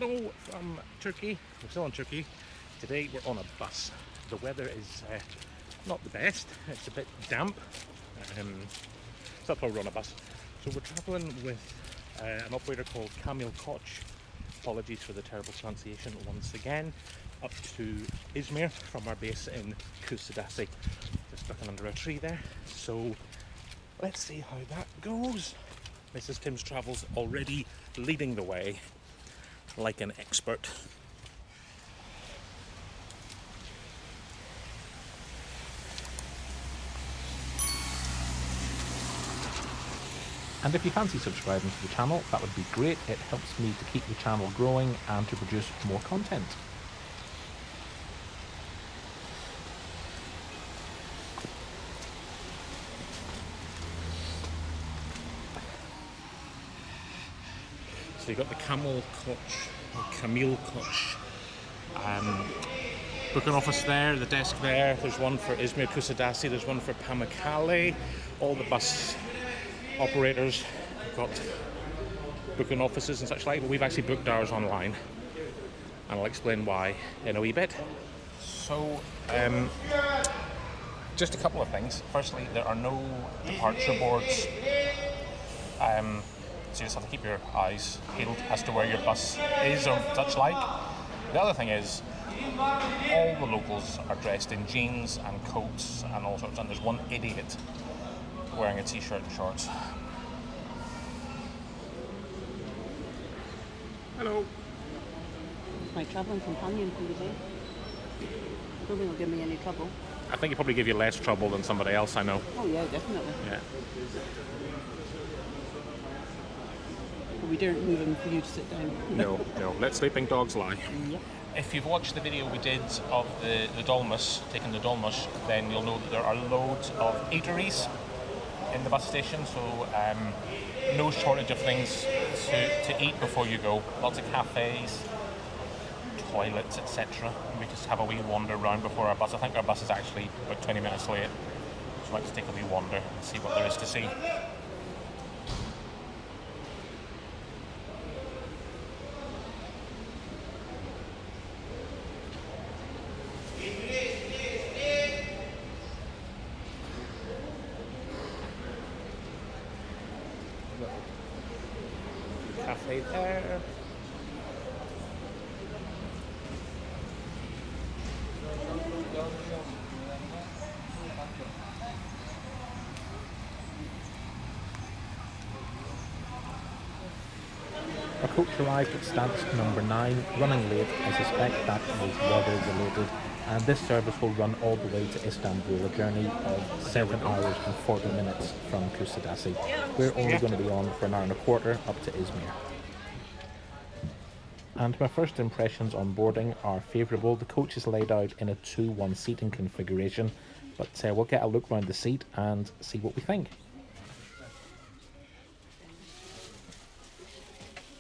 Hello from Turkey. We're still in Turkey. Today we're on a bus. The weather is not the best. It's a bit damp. So that's why we're on a bus. So we're travelling with an operator called Kamil Koç. Apologies for the terrible pronunciation once again. Up to Izmir from our base in Kusadasi. Just ducking under a tree there. So let's see how that goes. Mrs. Tim's Travels already leading the way like an expert. And if you fancy subscribing to the channel, that would be great. It helps me to keep the channel growing and to produce more content. So you've got the Kamil Koç booking office there, the desk there. There's one for Izmir, Kusadasi, there's one for Pamukkale. All the bus operators have got booking offices and such like, but we've actually booked ours online, and I'll explain why in a wee bit. So, just a couple of things. Firstly, there are no departure boards. So you just have to keep your eyes peeled as to where your bus is or such like. The other thing is, all the locals are dressed in jeans and coats and all sorts, and there's one idiot wearing a t-shirt and shorts. Hello. My travelling companion for the day. I don't think it'll give me any trouble. I think it probably give you less trouble than somebody else I know. Oh yeah, definitely. Yeah. But we don't move him for you to sit down. No. Let sleeping dogs lie. Yep. If you've watched the video we did of the dolmus, taking the dolmus, then you'll know that there are loads of eateries in the bus station, so no shortage of things to eat before you go. Lots of cafes, toilets, etc. We just have a wee wander around before our bus. I think our bus is actually about 20 minutes late, so I'd like to take a wee wander and see what there is to see. Cafe there. Our coach arrived at stance number 9, running late. I suspect that was weather related, and this service will run all the way to Istanbul, a journey of 7 hours and 40 minutes from Kusadasi. We're only going to be on for an hour and a quarter up to Izmir. And my first impressions on boarding are favourable. The coach is laid out in a 2-1 seating configuration, but we'll get a look around the seat and see what we think.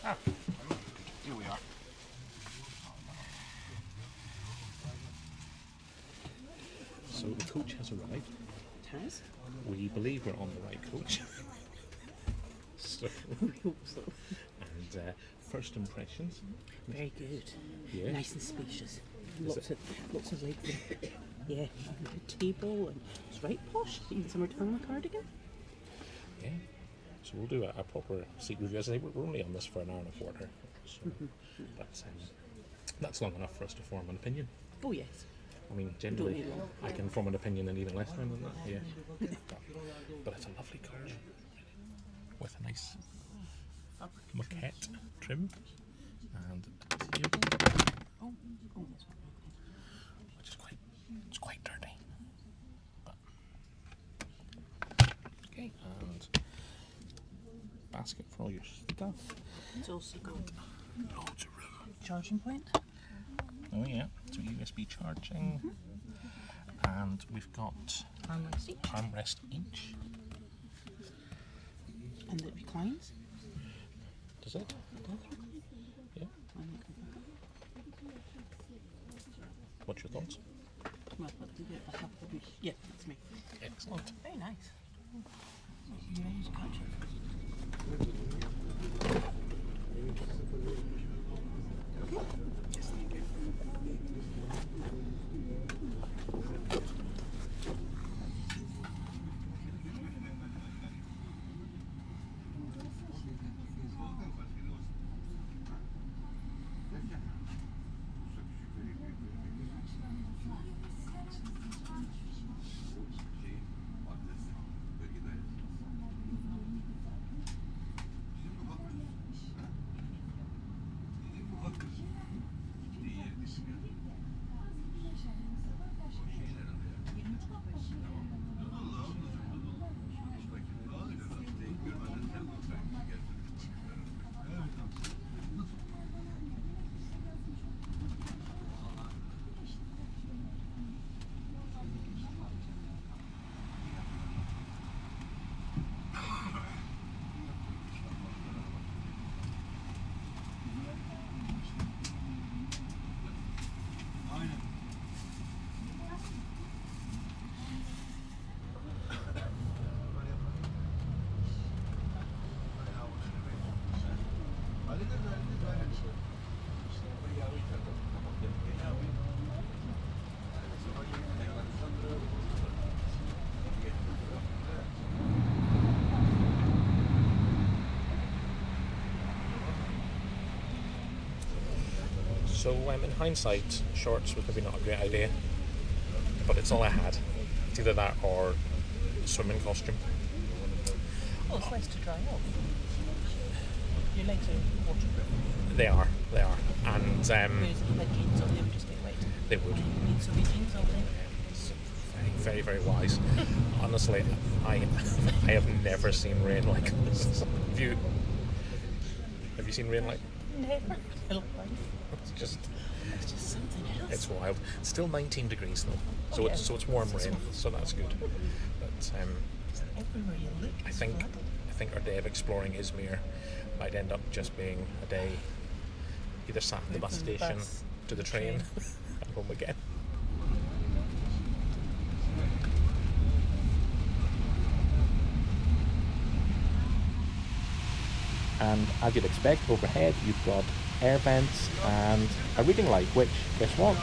Here we are. So the coach has arrived. It has? We believe we're on the right coach. So, We hope so. and first impressions. Very good. Yeah. Nice and spacious. Lots of leg room. Yeah. And a table, and it's right posh. Even some return the cardigan. Yeah. So we'll do a proper seat review. As I say, we're only on this for an hour and a quarter. So that's long enough for us to form an opinion. Oh yes. I mean, generally, I can form an opinion in even less time than that. Yeah. But it's a lovely coach with a nice moquette trim and a table, which is quite dirty. But okay, and basket for all your stuff. It's also got Loads of room. charging point. Oh yeah, so USB charging, and we've got armrest each. And it reclines. Does it? Yeah. What's your thoughts? Well, yeah, that's me. Excellent. Very nice. You ready to catch it? So in hindsight, shorts was maybe not a great idea, but it's all I had. It's either that or a swimming costume. Oh, it's nice to dry off. Your legs are waterproof. They are, and Whereas if you had jeans on, they would just get wet. they would. You need so many jeans all day. So very, very wise. Honestly, I have never seen rain like this. Have you seen rain like? Never. It's just Something else. it's wild. It's still 19 degrees though, so yeah. it's warm rain, so that's good. But Everywhere you look, I it's think flooded. our day of exploring Izmir might end up just being a day either sat at the bus From the station bus to the train and home again. And as you'd expect, overhead you've got air vents and a reading light, which, guess what,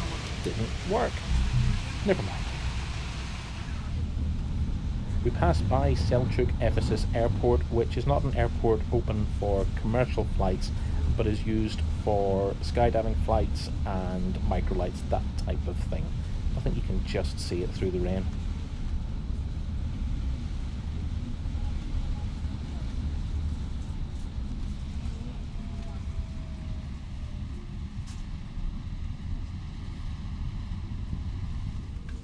didn't work. Never mind. We passed by Selçuk Ephesus Airport, which is not an airport open for commercial flights, but is used for skydiving flights and microlights, that type of thing. I think you can just see it through the rain.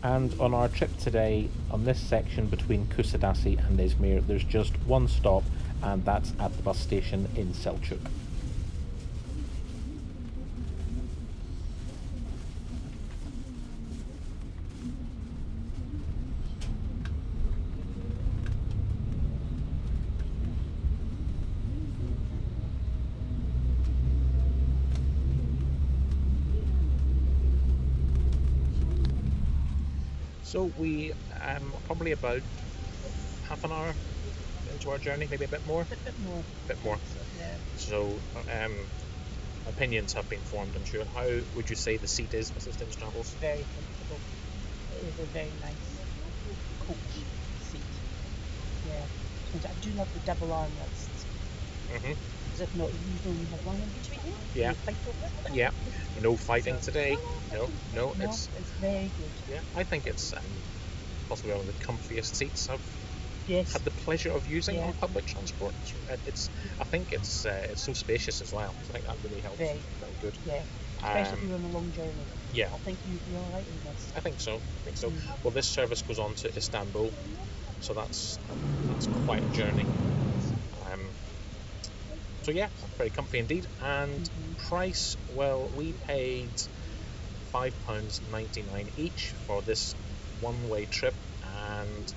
And on our trip today, on this section between Kusadasi and Izmir, there's just one stop, and that's at the bus station in Selçuk. So we probably about half an hour into our journey, maybe a bit more. A bit more. Bit more. Yeah. So opinions have been formed, I'm sure. How would you say the seat is, Mrs. Tim's Travels? Very comfortable. It is a very nice coach seat. Yeah. And I do love the double armrests. Mm-hmm. Because if not, you only have one in between. Yeah. You fight over it. Yeah. No fighting So- today. No, No, it's very good. yeah. I think it's possibly one of the comfiest seats I've Yes. had the pleasure of using Yeah. on public transport. I think it's so spacious as well. I think that really helps. Very. good. Yeah. Especially if Um, you're on a long journey. yeah. I think you'd be alright in this. I think so. Mm. Well, this service goes on to Istanbul, so that's quite a journey. So yeah, very comfy indeed. And Mhm. price, well, we paid £5.99 each for this one-way trip, and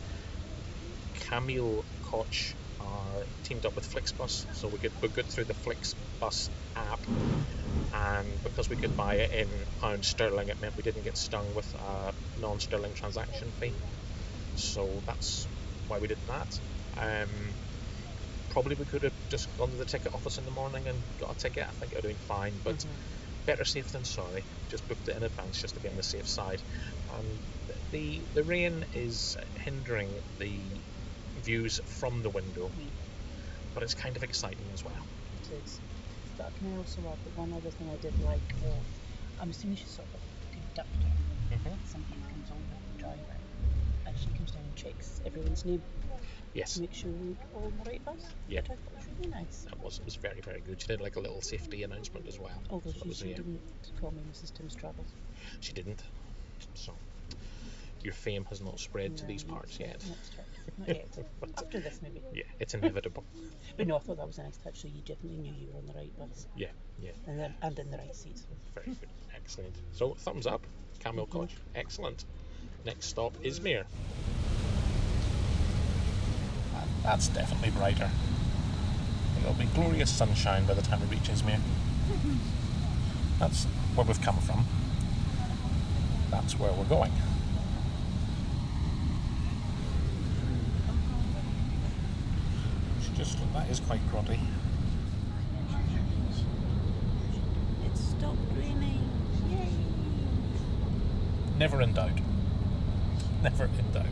Kamil Koç are teamed up with FlixBus, so we're good through the FlixBus app, and because we could buy it in pound sterling, it meant we didn't get stung with a non-sterling transaction fee. So that's why we did that. Probably we could have just gone to the ticket office in the morning and got a ticket. I think it would have been fine, but better safe than sorry. Just booked it in advance just to be on the safe side. And the rain is hindering the views from the window, but it's kind of exciting as well. It is. But can I also add that one other thing I did like was, I'm assuming she's sort of a conductor. Somebody who comes on with the driver, and she comes down and checks everyone's name Yes, to make sure we're all on the right bus. Yeah. Which I thought was really nice. it was very, very good. She did like a little safety announcement as well. Although So that was, she yeah, didn't call me Mrs. Tim's Travels. she didn't. So your fame has not spread to these parts yet. Not yet. After this, maybe. Yeah, it's inevitable. But no, I thought that was a nice touch, so you definitely knew you were on the right bus. Yeah. And in the right seat. Very good. Excellent. So, thumbs up. Kamil Koç. Excellent. Next stop, Izmir. And that's definitely brighter. It'll be glorious sunshine by the time we reach Izmir. That's where we've come from. That's where we're going. That is quite grotty. It stopped raining. Yay! Never in doubt. Never in doubt.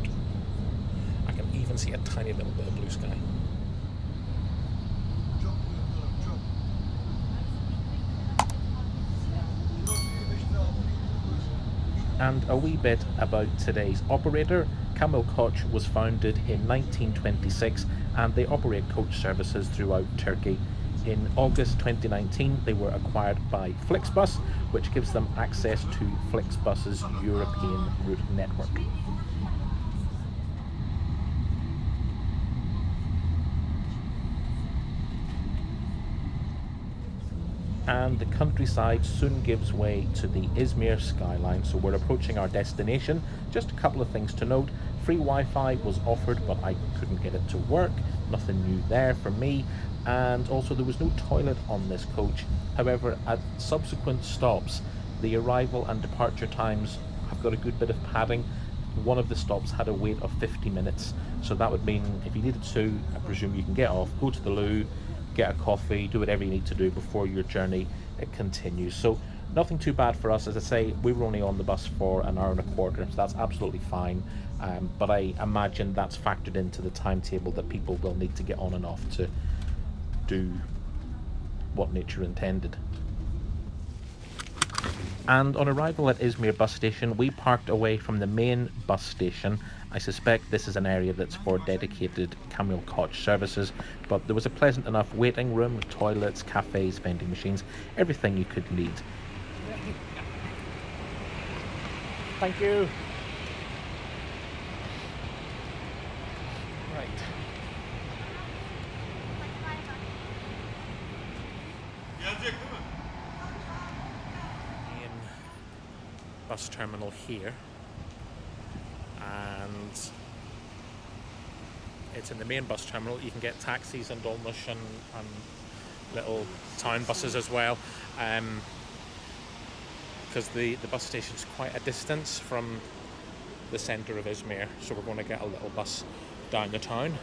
I can even see a tiny little bit of blue sky. And a wee bit about today's operator. Kamil Koç was founded in 1926 and they operate coach services throughout Turkey. In August 2019 they were acquired by FlixBus, which gives them access to FlixBus's European route network. And the countryside soon gives way to the Izmir skyline, so we're approaching our destination. Just a couple of things to note. Free Wi-Fi was offered, but I couldn't get it to work. Nothing new there for me. And also there was no toilet on this coach. However, at subsequent stops, the arrival and departure times have got a good bit of padding. One of the stops had a wait of 50 minutes, so that would mean if you needed to, I presume you can get off, go to the loo, get a coffee, do whatever you need to do before your journey continues. So nothing too bad for us. As I say, we were only on the bus for an hour and a quarter, so that's absolutely fine. But I imagine that's factored into the timetable that people will need to get on and off to do what nature intended. And on arrival at Izmir bus station, we parked away from the main bus station. I suspect this is an area that's for dedicated Kamil Koç services, but there was a pleasant enough waiting room with toilets, cafes, vending machines, everything you could need. Thank you. Right. Main bus terminal here. And it's in the main bus terminal. You can get taxis and dolmuş and little town buses as well, because the bus station's quite a distance from the centre of Izmir, so we're going to get a little bus down the town,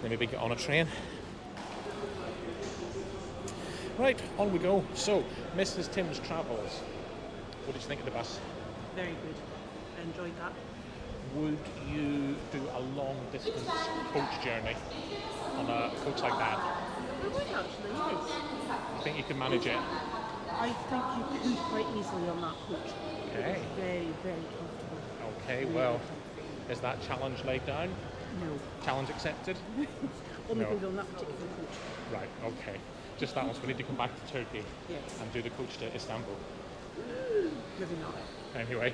then maybe get on a train. Right, on we go. So, Mrs. Tim's Travels, what did you think of the bus? Very good. I enjoyed that. Would you do a long distance coach journey on a coach like that? I would actually, yes. You think you can manage it? I think you could quite easily on that coach. Okay. It's very, very comfortable. Okay, Really well, comfy. is that challenge laid down? No. Challenge accepted? Only No. because on that particular coach. Right, okay. Just that one, so we need to come back to Turkey Yes. and do the coach to Istanbul. Maybe not. Anyway,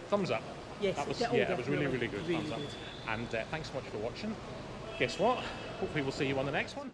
thumbs up. Yes, That was, oh, yeah, it was really, definitely. really good. Really Thumbs up. good. And thanks so much for watching. Guess what? Hopefully we'll see you on the next one.